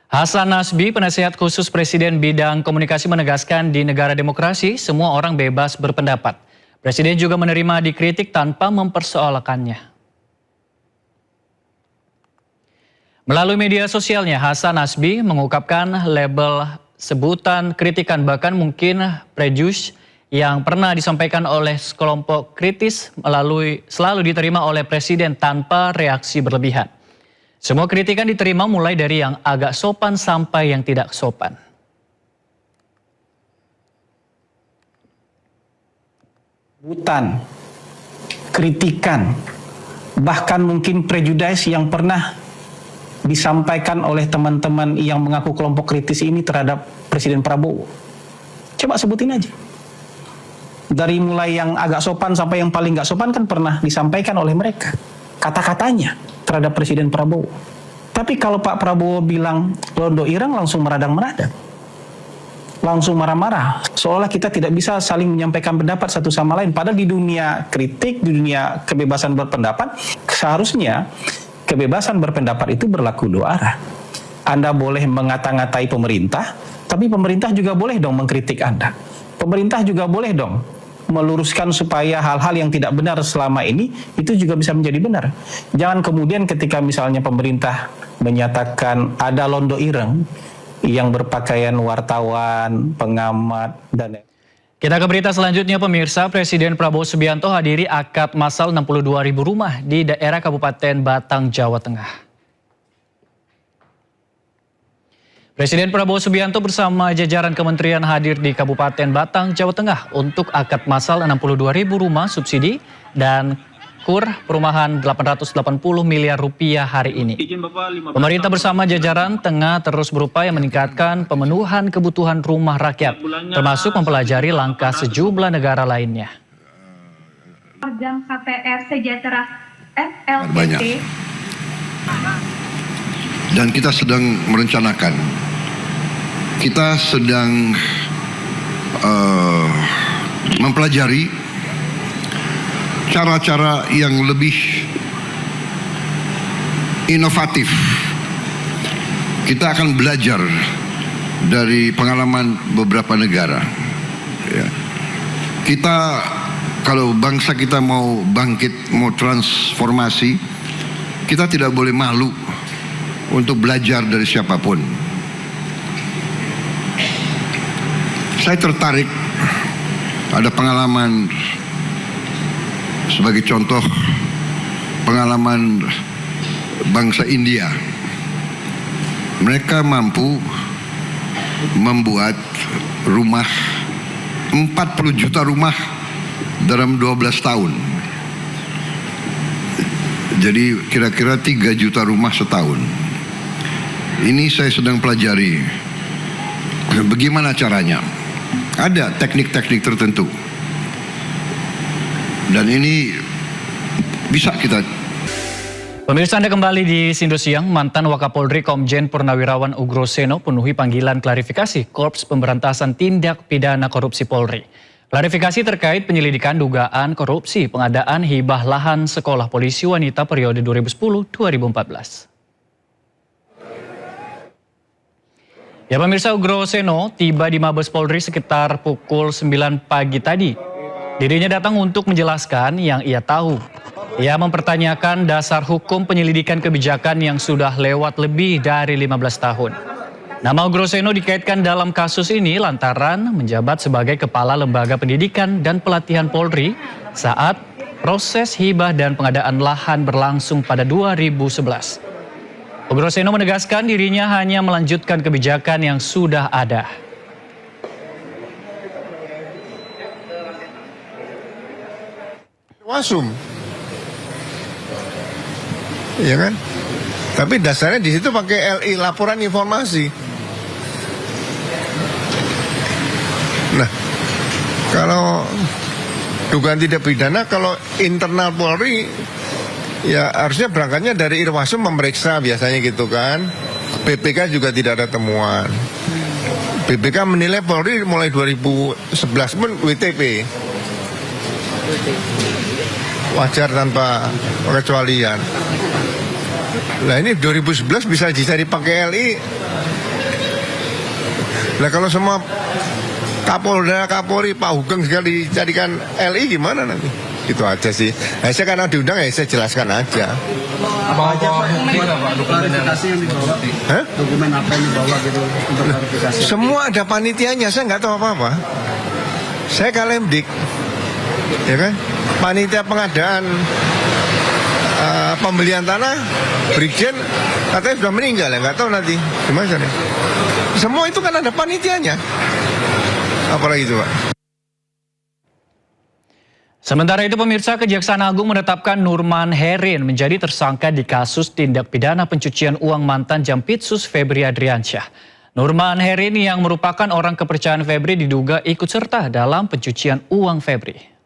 Hasan Nasbi, penasihat khusus Presiden bidang komunikasi menegaskan di negara demokrasi, semua orang bebas berpendapat. Presiden juga menerima dikritik tanpa mempersoalkannya. Melalui media sosialnya, Hasan Nasbi mengungkapkan label sebutan kritikan bahkan mungkin prejudice yang pernah disampaikan oleh sekelompok kritis selalu diterima oleh Presiden tanpa reaksi berlebihan. Semua kritikan diterima mulai dari yang agak sopan sampai yang tidak sopan. Butan, kritikan, bahkan mungkin prejudice yang pernah disampaikan oleh teman-teman yang mengaku kelompok kritis ini terhadap Presiden Prabowo. Coba sebutin aja. Dari mulai yang agak sopan sampai yang paling nggak sopan kan pernah disampaikan oleh mereka. Kata-katanya terhadap Presiden Prabowo. Tapi kalau Pak Prabowo bilang londo ireng langsung meradang-meradang. Langsung marah-marah. Seolah kita tidak bisa saling menyampaikan pendapat satu sama lain. Padahal di dunia kritik, di dunia kebebasan berpendapat, seharusnya kebebasan berpendapat itu berlaku dua arah. Anda boleh mengata-ngatai pemerintah, tapi pemerintah juga boleh dong mengkritik Anda. Pemerintah juga boleh dong meluruskan supaya hal-hal yang tidak benar selama ini itu juga bisa menjadi benar. Jangan kemudian ketika misalnya pemerintah menyatakan ada londo ireng yang berpakaian wartawan, pengamat, dan... Kita ke berita selanjutnya pemirsa, Presiden Prabowo Subianto hadiri akad massal 62.000 rumah di daerah Kabupaten Batang, Jawa Tengah. Presiden Prabowo Subianto bersama jajaran kementerian hadir di Kabupaten Batang, Jawa Tengah untuk akad massal 62.000 rumah subsidi dan KUR perumahan 880 miliar rupiah hari ini. Pemerintah bersama jajaran tengah terus berupaya meningkatkan pemenuhan kebutuhan rumah rakyat, termasuk mempelajari langkah sejumlah negara lainnya. Program KPR Sejahtera FLPT. Banyak. Dan kita sedang merencanakan, kita sedang mempelajari cara-cara yang lebih inovatif. Kita akan belajar dari pengalaman beberapa negara. Ya. Kita, kalau bangsa kita mau bangkit, mau transformasi, kita tidak boleh malu untuk belajar dari siapapun. Saya tertarik, ada pengalaman sebagai contoh, pengalaman bangsa India. Mereka mampu membuat rumah 40 juta rumah dalam 12 tahun. Jadi kira-kira 3 juta rumah setahun. Ini saya sedang pelajari bagaimana caranya. Ada teknik-teknik tertentu. Dan ini bisa kita. Pemirsa, Anda kembali di Sindo Siang. Mantan Wakapolri Komjen Purnawirawan Ugroseno penuhi panggilan klarifikasi Korps Pemberantasan Tindak Pidana Korupsi Polri. Klarifikasi terkait penyelidikan dugaan korupsi pengadaan hibah lahan sekolah polisi wanita periode 2010-2014. Ya pemirsa, Ugroseno tiba di Mabes Polri sekitar pukul 9 pagi tadi. Dirinya datang untuk menjelaskan yang ia tahu. Ia mempertanyakan dasar hukum penyelidikan kebijakan yang sudah lewat lebih dari 15 tahun. Nama Ugroseno dikaitkan dalam kasus ini lantaran menjabat sebagai Kepala Lembaga Pendidikan dan Pelatihan Polri saat proses hibah dan pengadaan lahan berlangsung pada 2011. Ugroseno menegaskan dirinya hanya melanjutkan kebijakan yang sudah ada. Wasum, ya kan? Tapi dasarnya di situ pakai LI, laporan informasi. Nah, kalau dugaan tidak pidana, kalau internal Polri, ya harusnya berangkatnya dari Irwasum memeriksa biasanya gitu kan. BPK juga tidak ada temuan. BPK menilai Polri mulai 2011 pun WTP. Wajar tanpa kecualian. Nah ini 2011 bisa dicari pakai LI, Nah kalau semua Kapolda, Kapolri, Pak Hugeng sekali dijadikan LI gimana nanti? Itu aja sih. Nah, saya karena diundang ya saya jelaskan aja. Apa aja Pak? Klarifikasi yang dibawa? Hah? Dokumen apa yang dibawa gitu untuk klarifikasi? Semua ada panitianya, saya nggak tahu apa-apa. Saya Kalemdik, ya kan? Panitia pengadaan pembelian tanah, Brigjen katanya sudah meninggal ya, nggak tahu nanti gimana nih. Semua itu kan ada panitianya. Apalagi itu Pak. Sementara itu pemirsa, Kejaksaan Agung menetapkan Nurman Herin menjadi tersangka di kasus tindak pidana pencucian uang mantan Jampitsus Febri Adriansyah. Nurman Herin yang merupakan orang kepercayaan Febri diduga ikut serta dalam pencucian uang Febri.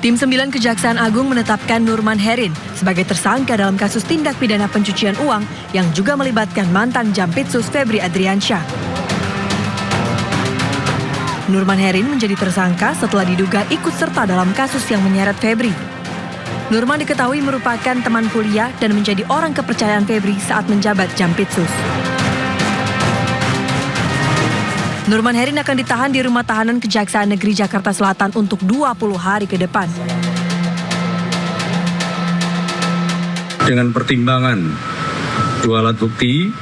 Tim 9 Kejaksaan Agung menetapkan Nurman Herin sebagai tersangka dalam kasus tindak pidana pencucian uang yang juga melibatkan mantan Jampitsus Febri Adriansyah. Nurman Herin menjadi tersangka setelah diduga ikut serta dalam kasus yang menyeret Febri. Nurman diketahui merupakan teman kuliah dan menjadi orang kepercayaan Febri saat menjabat Jampitsus. Nurman Herin akan ditahan di Rumah Tahanan Kejaksaan Negeri Jakarta Selatan untuk 20 hari ke depan. Dengan pertimbangan dua alat bukti,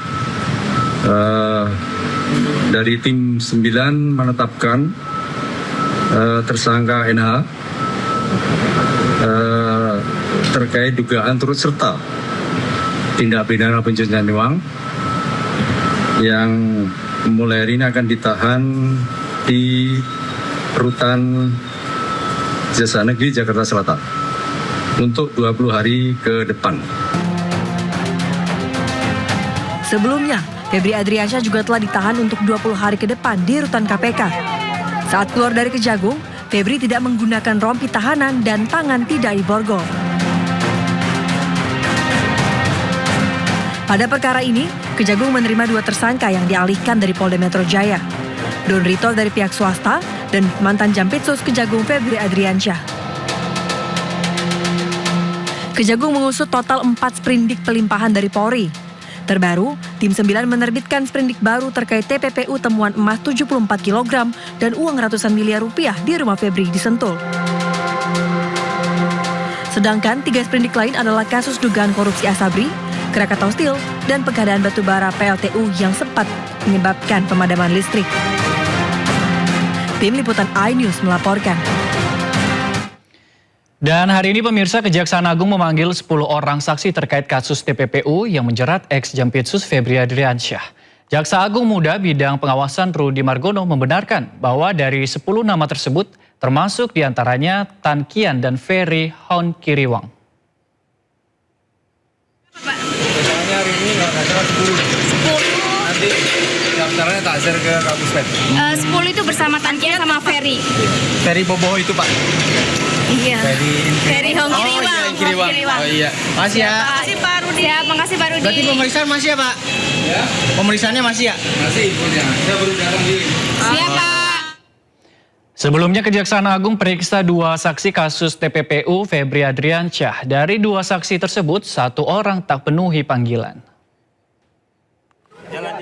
dari tim 9 menetapkan tersangka NH terkait dugaan turut serta tindak pidana pencucian uang yang mulai hari ini akan ditahan di Rutan Kejaksaan Negeri Jakarta Selatan untuk 20 hari ke depan. Sebelumnya, Febri Adriansyah juga telah ditahan untuk 20 hari ke depan di Rutan KPK. Saat keluar dari Kejagung, Febri tidak menggunakan rompi tahanan dan tangan tidak diborgol. Pada perkara ini, Kejagung menerima 2 tersangka yang dialihkan dari Polda Metro Jaya. Don Rito dari pihak swasta dan mantan Jampitsus Kejagung Febri Adriansyah. Kejagung mengusut total 4 sprindik pelimpahan dari Polri. Terbaru, tim 9 menerbitkan sprindik baru terkait TPPU temuan emas 74 kg dan uang ratusan miliar rupiah di rumah Febri di Sentul. Sedangkan 3 sprindik lain adalah kasus dugaan korupsi Asabri, Krakatau Steel, dan pengadaan batubara PLTU yang sempat menyebabkan pemadaman listrik. Tim Liputan iNews melaporkan. Dan hari ini pemirsa, Kejaksaan Agung memanggil 10 orang saksi terkait kasus TPPU yang menjerat ex-Jampitsus Febri Adriansyah. Jaksa Agung Muda Bidang Pengawasan Rudi Margono membenarkan bahwa dari 10 nama tersebut termasuk diantaranya Tan Kian dan Ferry Hon Kiriwang. Hari ini nggak salah 10. Nanti daftarnya tak share ke Kapus Pen. 10 itu bersama Tan Kian sama Ferry. Ferry Boboho itu Pak. Iya. Ferry Hong Kiriwang. Oh iya. Makasih ya. Makasih Pak Rudi. Ya, makasih Pak Rudi. Berarti pemeriksaan masih ya Pak? Ya. Pemeriksaannya masih ya? Masih infonya. Saya baru datang di. Siap Pak. Sebelumnya Kejaksaan Agung periksa 2 saksi kasus TPPU Febri Adriansyah. Dari 2 saksi tersebut, 1 orang tak penuhi panggilan. Jalan.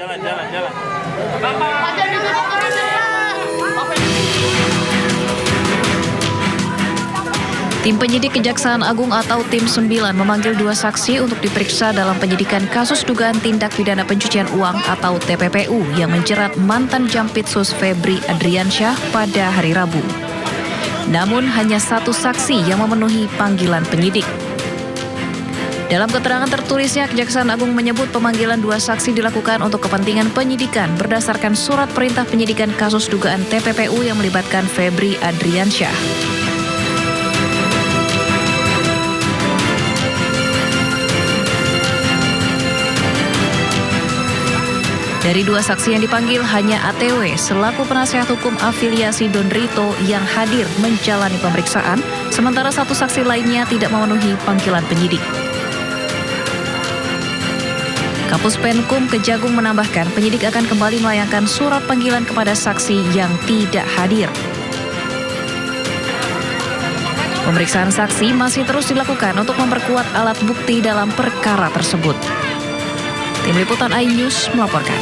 Tim penyidik Kejaksaan Agung atau Tim 9 memanggil 2 saksi untuk diperiksa dalam penyidikan kasus dugaan tindak pidana pencucian uang atau TPPU yang menjerat mantan Jampitsus Febri Adriansyah pada hari Rabu. Namun hanya 1 saksi yang memenuhi panggilan penyidik. Dalam keterangan tertulisnya, Kejaksaan Agung menyebut pemanggilan 2 saksi dilakukan untuk kepentingan penyidikan berdasarkan surat perintah penyidikan kasus dugaan TPPU yang melibatkan Febri Adriansyah. Dari 2 saksi yang dipanggil, hanya ATW selaku penasihat hukum afiliasi Don Rito yang hadir menjalani pemeriksaan, sementara 1 saksi lainnya tidak memenuhi panggilan penyidik. Kapus Penkum Kejagung menambahkan penyidik akan kembali melayangkan surat panggilan kepada saksi yang tidak hadir. Pemeriksaan saksi masih terus dilakukan untuk memperkuat alat bukti dalam perkara tersebut. Tim Liputan iNews melaporkan.